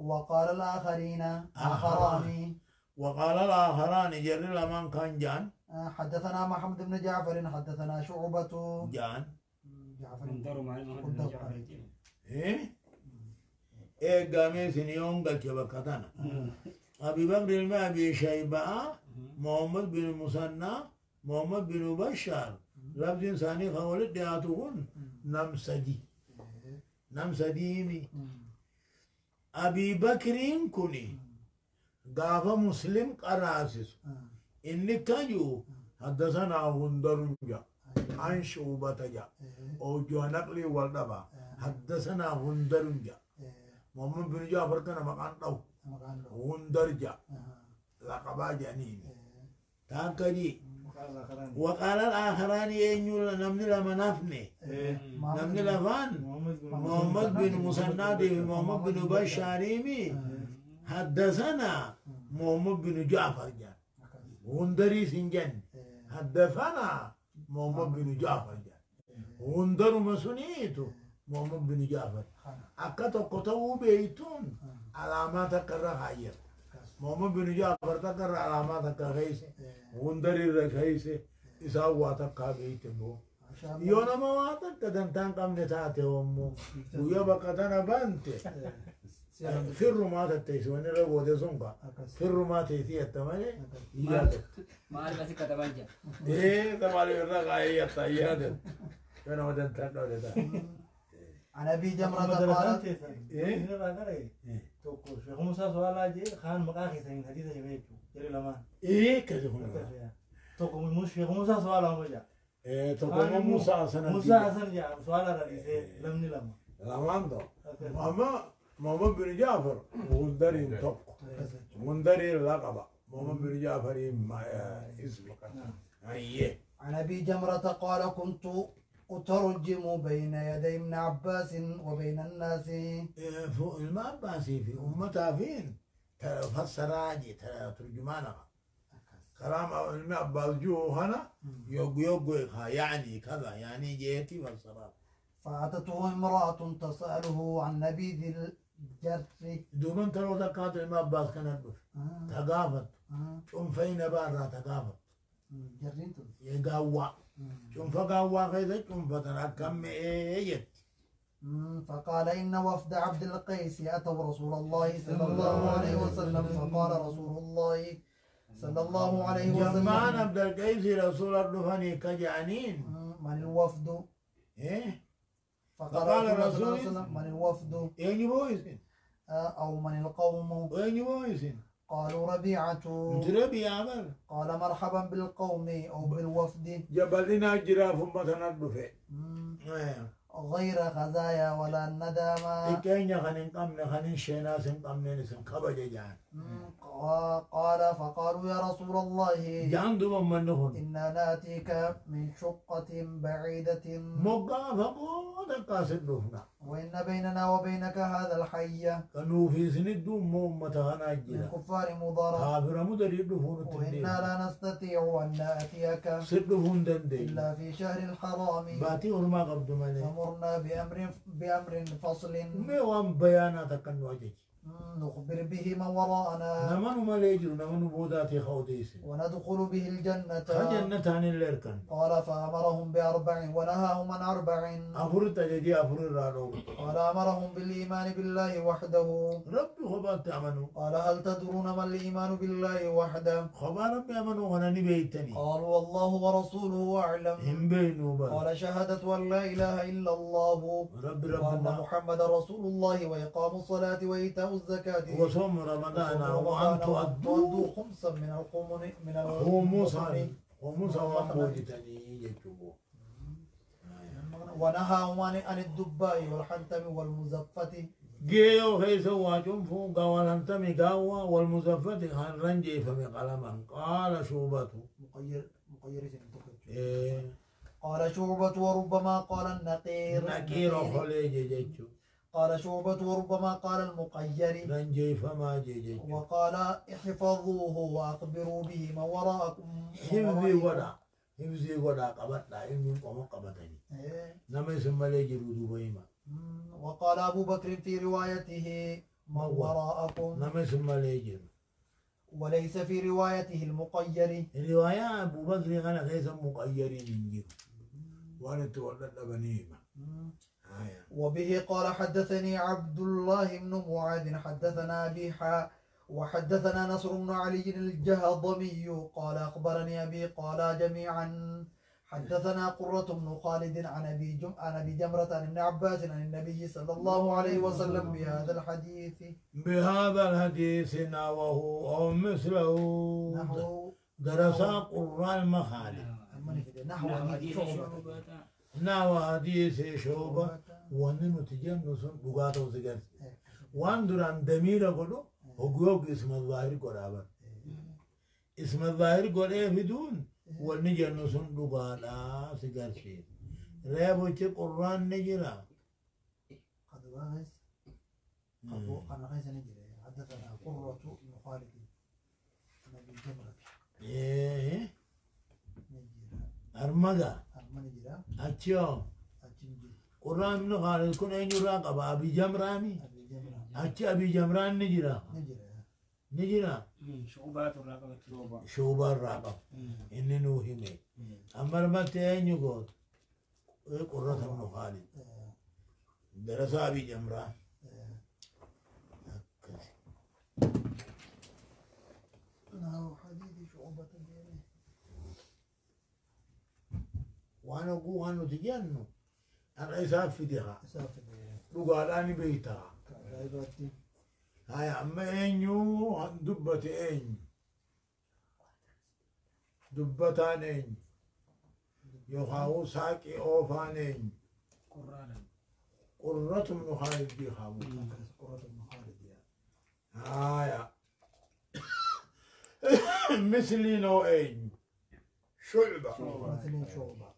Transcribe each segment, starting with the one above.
وقال الآخرين آخران وقال الآخران جر لمن كان جان حدثنا محمد بن جعفر حدثنا شعبة جان جعفر إيه قامي سنيون قلت بكتنا أبي بكر الماء أبي شيبة محمد بن مسنى محمد بن بشار لفظ ثاني خولد دياتهن نمسدي أبي بكر كوني قافة مسلم قراسس إني كانوا حدثنا هندرنجا عن شعبة جا أو جوانقلي والدبا حدثنا هندرنجا محمد بن جعفر كان مكان له هندرجا لقبا جنين تاكدي وقال الآخران ينجل نمني لما نفني نمني لفان محمد بن مسنادي محمد بن بشاريمي حدثنا محمد بن جعفر جان هندري سنجن حدثنا محمد بن جعفر جان هندر مسنيتو محمد بن جعفر أكتو كتو بيتون علامات كرهاير محمد بن جعفر تكر علامات كرهيسه هندري رخيسه إساوة كابيتنو يونا مواتك كدنتان قم نتاته ومو ويا بقتنا بانته في الرمات التيسون رغو دزونغا في الرمات تيسي التمالي يادت ما أعرف كتبانجا إيه تمالي الرغاية يادت أنا ودن تاكل ده عن أبي جمرة قال إيه توكل شيخ موسى سؤال أجي خان مقاخي سين حديث جميعته جري لما إيه كذا هو توكل مش شيخ موسى سؤال أمجا إيه توكل موسى سنة موسى حسن جا سؤال رئيس لمني لما لماندو ماما بن جعفر مندري توك مندري لقبا ماما بن جعفر ما اسمك أيه عن أبي جمرة قال كنت أترجم بين يدي ابن عباس وبين الناس فوق المعباسي في أمتها فين فسراجي ترجمانها كلام المعباس جو هنا يوغو يعني كذا يعني جيتي فسرات فأتته امرأة تسأله عن نبيذ الجر دومن ترى ذكرت المعباس كانت تقافت شوف فين برا تقافت جرينتم يقوى شوف قوى كذا شوف تركم إيه فقال إن وفد عبد القيس أتوا رسول الله صلى الله عليه وسلم فقال رسول الله صلى الله عليه وسلم جمعان عبد القيس رسول الله كجانين من الوفد إيه فقال رسول الله من الوفد يعني بويسين أو من القوم يعني بويسين قالوا ربيعة ربيعة قال مرحبا بالقوم أو بالوفد جبلنا جراف مثلا بفي غير خزايا ولا ندامة إكينيا خنين قمنا خنين شيناس قمنا نسم خبج جان قال فقالوا يا رسول الله جان دوم منهم إنا نأتيك من شقة بعيدة مقا فقود قاسد بفنا وإن بيننا وبينك هذا الحي كانوا في سند دوم متهنا من جرا كفار مضر كافر مدري دفون وإنا لا نستطيع أن نأتيك سدفون دندي إلا في شهر الحرام باتي ورما قبض مالي فمرنا بأمر فصل ميوان بيانات كان واجي نخبر به من وراءنا نمن ماليجر نمن بوداتي خوديس وندخل به الجنة خجنة عن الليركن قال فأمرهم بأربع ونهاهم عن أربع أفرت جدي أفر رانو قال أمرهم بالإيمان بالله وحده ربي خبات أمنوا قال هل تدرون ما الإيمان بالله وحده خبار ربي أمنوا ونني بيتني قالوا والله ورسوله أعلم هم بينوا بل قال شهادة أن لا إله إلا الله ربي وأن ربنا محمد رسول الله وإقام الصلاة وإيتاء الزكاة وصوم رمضان وأن تؤدوا خمسا من القوم خموسا خموسا وأنبوجتني يجبوا ونهاهم عن الدباء والحنتم والمزفة جيو هي سوا جنفو قوالن تمي قاوا والمزفت خان رنجي فمي قلما قال شوبته مقير إيه قال شعبة وربما قال النقير نكير خليج جيجو قال شعبة وربما قال المقير رنجي فما جيجو وقال احفظوه وأخبروا به من وراءكم حفظي ودا قبطنا إنهم قوم قبطني نما يسمى لي جرودو بيما وقال أبو بكر في روايته من وراءكم نمس ماليجن وليس في روايته المقير الرواية أبو بكر أنا ليس مقيرين نجيب وأنا تولد بنيمة وبه قال حدثني عبد الله بن معاذ حدثنا أبي وحدثنا نصر بن علي الجهضمي قال أخبرني أبي قال جميعا حدثنا قرة بن خالد عن أبي جمرة عن ابن عباس عن النبي صلى الله عليه وسلم بهذا الحديث نحوه أو مثله نحو درس قرآن المخالف نحو حديث شعبة نحو حديث شعبة وننو تجنس بقاته سجن وان دران دمير قلو هقوق اسم الظاهر قرابا اسم الظاهر قرابا بدون ونجنس بقاته سجن شيء ريبو تي قرآن نجرا قد واغس أبو أنا غيث نجري حدثنا قرة بن خالد عن أبي جمرة إيه نجرا أرمغا نجرا أتشو أتنجي قرآن من خالد كن أين يراقب أبي جمراني أبي جمرة أتشي أبي جمران نجرا نجرا شعوبات الرقبة شوبا الراقب إني نوهمي أمر متى أين يقول قرة من خالد درس أبي جمران نحو حديث شعبة بينه وأنا أقول أنه تجنو أنا إساف في ديها سافر لقال أنا بيتها كعباتي هاي أما أينيو عن دبة أين دبتان أين يخاو ساكي أوفان أين قرانا قرة من خالد بيخاو قرة بن خالد يا هاي مثلي نوعين شعبة مثل شعبة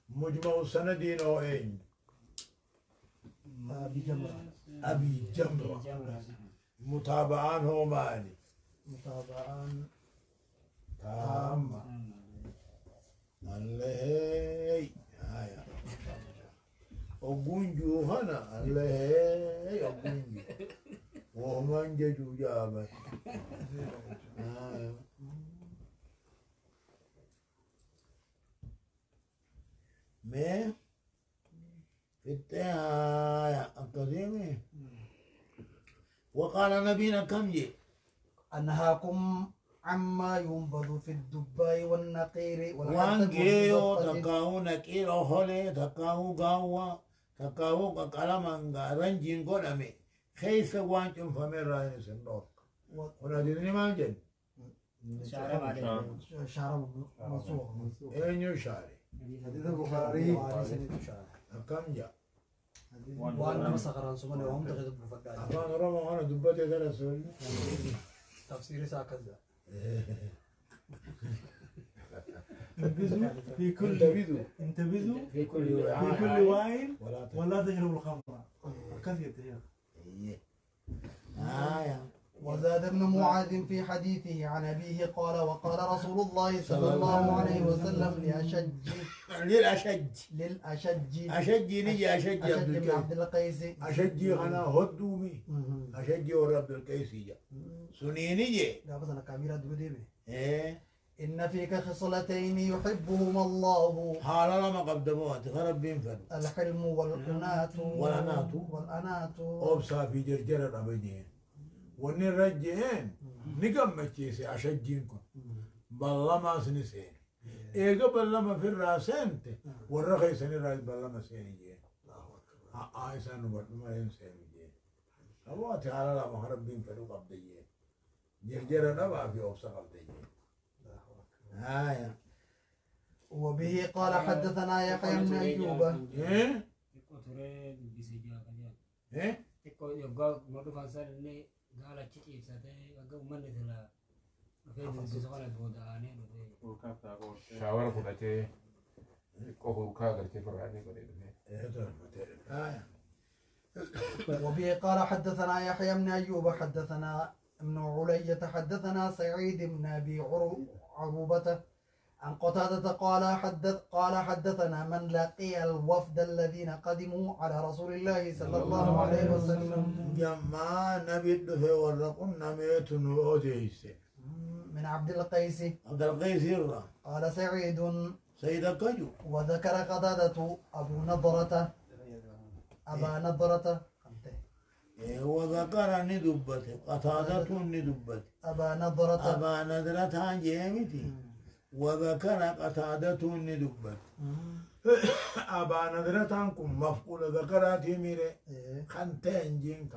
مجمع سندي نوعين أبي جمرة أبي جمرة متابعان هو مالي متابعان تامة الله هاي أبونجو هنا الله أبونجو ومن جدو جابه ما في التهاية القديمة وقال نبينا كم جي أنهاكم عما ينبذ في الدباء والنقير وانجيو تكاو نكير أهولي تكاو غاوا تكاو كالما رنجين قدامي خيس وانتم فمن راين سندوك وناديني ما جن شعر منصوغ أين يشاري حديث البخاري كم جاء وأنا مسخران سمعني وهم تغيظ بفقاد أفان رمى أنا دبتي درسول تفسيري ساكذا انتبذوا في كل انتبذوا في كل واعي ولا ولا تشربوا الخمر كثير يا وزاد ابن معاذ في حديثه عن أبيه قال وقال رسول الله صلى الله عليه وسلم للأشج نجي أشج بن عبد القيس أشج أنا هدومي أشج ورب القيس جا سني نجي لا بس أنا كاميرا دودي إيه إن فيك خصلتين يحبهما الله حال لما قدموها تخرب بين فرد الحلم والأنات والأنات أبصى في جرجر الأبدين ونرجعين نقم مكيسي أشجينكم بالله ما سنسين إيقا بالله ما في الراسين والرخي سني رايد بالله ما سيني جين آيسان نبات ما ينسين جين الله تعالى لا مهرب بين فرد قبضيين جرجر الأبا في أبصى قبضيين وبه قال حدثنا يحيى بن أيوب إيه إيه يقول مرة فانسان قال تشيء ساتي أقول من مثلا في زمان بوداني شاور فلاتي كوهو كاغر كيف راني قليل وبه قال حدثنا يحيى بن أيوب حدثنا ابن علية حدثنا سعيد بن أبي عروبة عن قتادة قال حدثنا من لقي الوفد الذين قدموا على رسول الله صلى الله عليه وسلم جمع نبي الدفع ورقنا ميتون وأوديس من عبد القيس عبد القيس الرا قال سعيد سيد كجو وذكر قتادة أبا نضرة وذكر ندبته قتادة ندبته أبا نضرة جيمتي وذكر قتادة ندبته أبا نضرة كم مفقود ذكراتي ميري خنتين جين